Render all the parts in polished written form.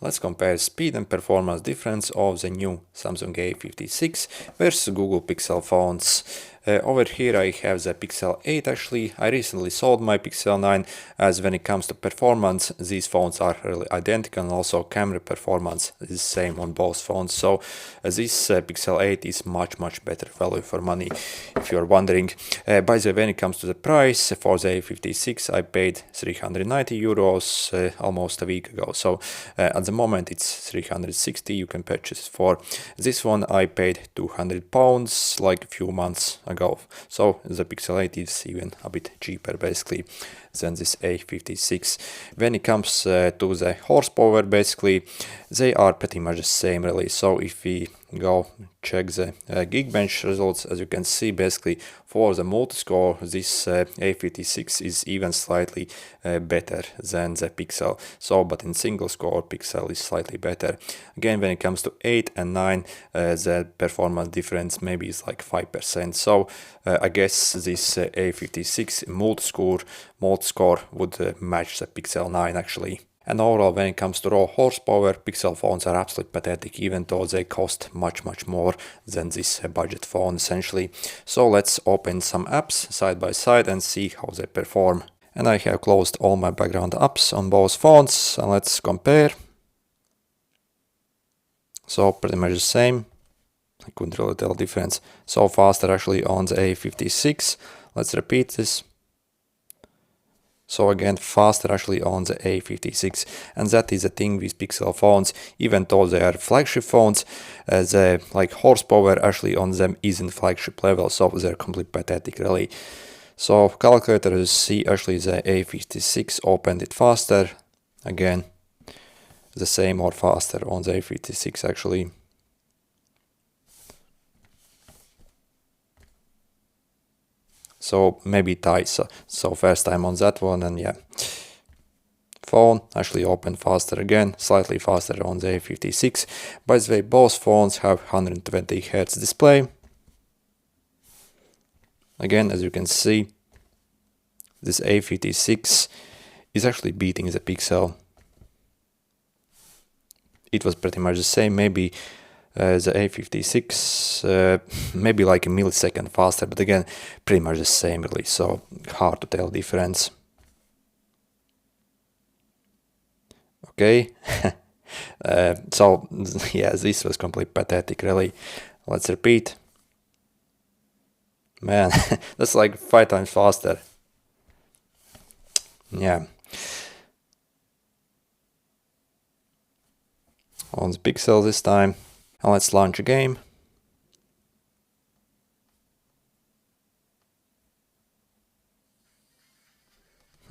Let's compare speed and performance difference of the new Samsung A56 versus Google Pixel phones. Over here I have the Pixel 8 actually. I recently sold my Pixel 9, as when it comes to performance these phones are really identical, and also camera performance is same on both phones. So this Pixel 8 is much better value for money, if you're wondering. By the way, when it comes to the price for the A56 I paid 390 euros almost a week ago. So at the moment it's 360 you can purchase for. This one I paid 200 pounds like a few months ago. So the Pixel 8 is even a bit cheaper basically than this A56. When it comes to the horsepower, basically they are pretty much the same really. So if we go check the Geekbench results, as you can see, basically for the multi-score this A56 is even slightly better than the Pixel. So but in single score Pixel is slightly better. Again, when it comes to 8 and 9 the performance difference maybe is like 5%. So I guess this A56 multi-score would match the Pixel 9 actually. And overall, when it comes to raw horsepower, Pixel phones are absolutely pathetic, even though they cost much more than this budget phone essentially. So let's open some apps side by side and see how they perform. And I have closed all my background apps on both phones, and let's compare. So pretty much the same. I couldn't really tell the difference. So faster actually on the A56. Let's repeat this. So again, faster actually on the A56, and that is the thing with Pixel phones. Even though they are flagship phones, the horsepower actually on them isn't flagship level, so they're completely pathetic really. So calculator, you see actually the A56 opened it faster. Again, the same or faster on the A56 actually. So maybe ties. So first time on that one, and yeah. Phone actually opened faster again, slightly faster on the A56. By the way, both phones have 120 Hz display. Again, as you can see, this A56 is actually beating the Pixel. It was pretty much the same, maybe the A56 maybe like a millisecond faster, but again pretty much the same really, so hard to tell difference. Okay. So yeah, this was completely pathetic really. Let's repeat. Man, that's like 5 times faster. Yeah. On the Pixel this time. And let's launch a game.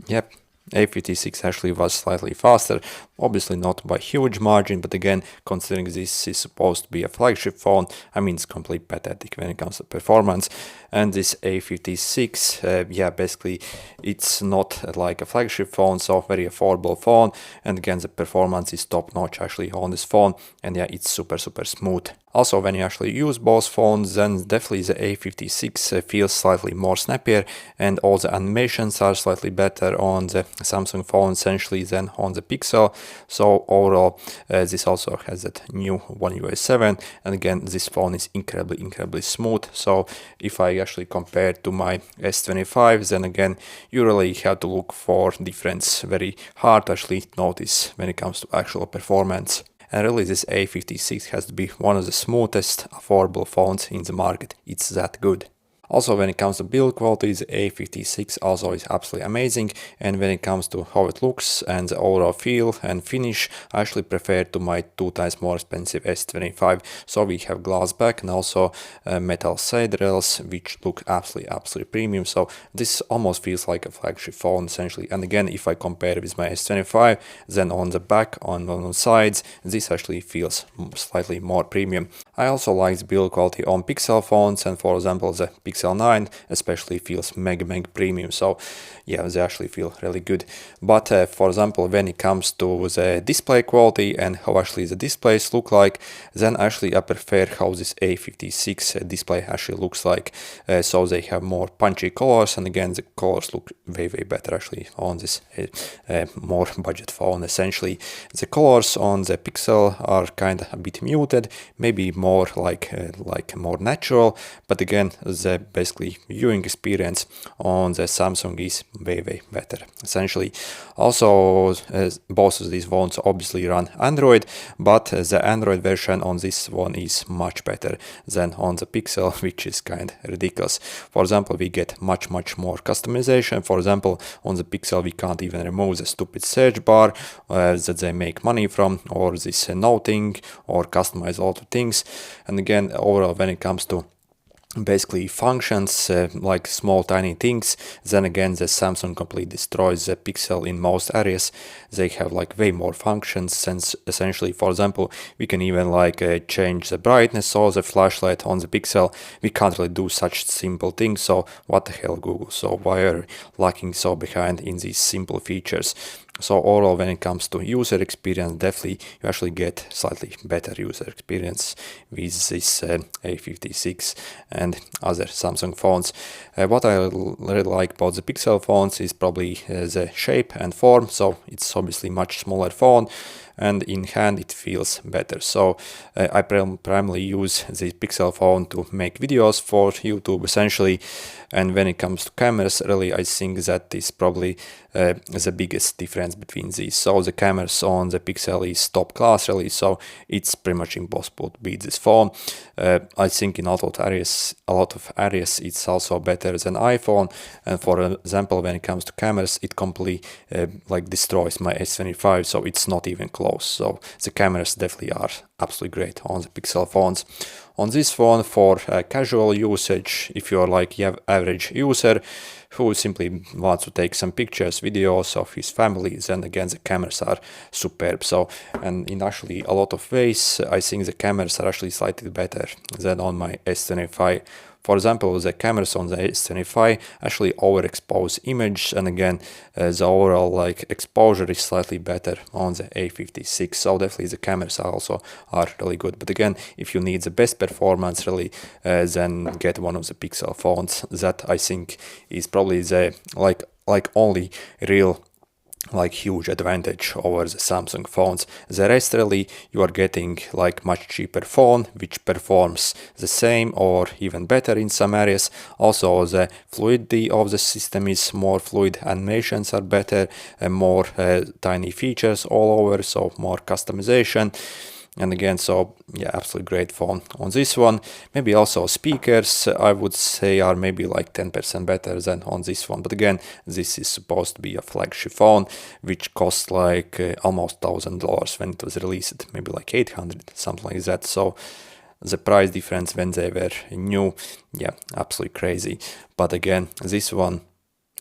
Yep, A56 actually was slightly faster, obviously not by huge margin, but again, considering this is supposed to be a flagship phone, I mean it's completely pathetic when it comes to performance. And this A56, yeah, basically it's not like a flagship phone, so very affordable phone, and again the performance is top notch actually on this phone, and yeah, it's super smooth. Also, when you actually use both phones, then definitely the A56 feels slightly more snappier, and all the animations are slightly better on the Samsung phone essentially than on the Pixel. So overall, this also has that new One UI 7, and again this phone is incredibly smooth. So if I actually compare to my S25, then again you really have to look for difference very hard to actually notice when it comes to actual performance. And really this A56 has to be one of the smoothest affordable phones in the market. It's that good. Also, when it comes to build quality, the A56 also is absolutely amazing, and when it comes to how it looks and the overall feel and finish, I actually prefer to my 2 times more expensive S25. So we have glass back and also metal side rails, which look absolutely premium. So this almost feels like a flagship phone essentially. And again, if I compare with my S25, then on the back, on the sides, this actually feels slightly more premium. I also like the build quality on Pixel phones, and for example the Pixel 9 especially feels mega premium, so yeah, they actually feel really good. But for example, when it comes to the display quality and how actually the displays look like, then actually I prefer how this A56 display actually looks like. So they have more punchy colors, and again the colors look way better actually on this more budget phone. Essentially the colors on the Pixel are kind of a bit muted, maybe more like more natural, but again the basically viewing experience on the Samsung is way better essentially. Also both of these phones obviously run Android, but the Android version on this one is much better than on the Pixel, which is kind of ridiculous. For example, we get much more customization. For example, on the Pixel we can't even remove the stupid search bar that they make money from, or this noting, or customize all the things. And again, overall, when it comes to basically functions, like small tiny things, then again the Samsung completely destroys the Pixel in most areas. They have like way more functions, since essentially, for example, we can even like change the brightness of the flashlight on the Pixel. We can't really do such simple things, so what the hell, Google? So why are you lacking so behind in these simple features? So overall, when it comes to user experience, definitely you actually get slightly better user experience with this A56 and other Samsung phones. What I really like about the Pixel phones is probably the shape and form. So it's obviously much smaller phone, and in hand it feels better. So I primarily use the Pixel phone to make videos for YouTube essentially. And when it comes to cameras, really I think that is probably the biggest difference between these. So the cameras on the Pixel is top class really, so it's pretty much impossible to beat this phone. I think in a lot of areas it's also better than iPhone, and for example when it comes to cameras it completely like destroys my S25, so it's not even close. So the cameras definitely are absolutely great on the Pixel phones. On this phone, for casual usage, if you're like average user who simply wants to take some pictures, videos of his family, then again the cameras are superb. So, and in actually a lot of ways, I think the cameras are actually slightly better than on my S25. For example, the cameras on the S25 actually overexpose image, and again the overall like exposure is slightly better on the A56. So definitely the cameras also are really good. But again, if you need the best performance really, then get one of the Pixel phones. That I think is probably the like only real like huge advantage over the Samsung phones. The rest really you are getting like much cheaper phone which performs the same or even better in some areas. Also the fluidity of the system is more fluid, animations are better, and more tiny features all over, so more customization. And again, so yeah, absolutely great phone on this one. Maybe also speakers, I would say, are maybe like 10% better than on this one. But again, this is supposed to be a flagship phone, which cost like almost $1,000 when it was released, maybe like 800, something like that. So the price difference when they were new, yeah, absolutely crazy. But again, this one,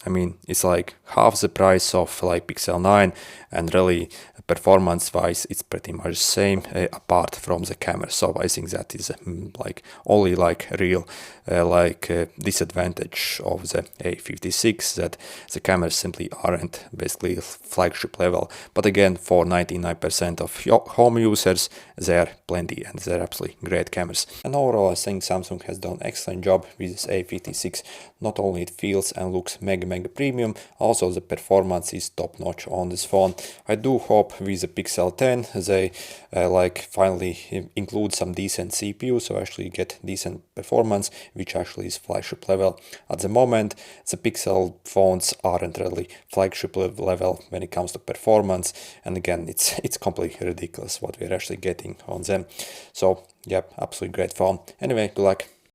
I mean, it's like half the price of like Pixel 9, and really performance-wise, it's pretty much the same apart from the camera. So I think that is like only like real disadvantage of the A56, that the cameras simply aren't basically flagship level. But again, for 99% of home users, they're plenty and they're absolutely great cameras. And overall, I think Samsung has done an excellent job with this A56. Not only it feels and looks mega premium, also the performance is top notch on this phone. I do hope with the Pixel 10 they like finally include some decent CPU, so actually get decent performance, which actually is flagship level. At the moment, the Pixel phones aren't really flagship level when it comes to performance, and again, it's completely ridiculous what we're actually getting on them. So, yep, absolutely great phone. Anyway, good luck.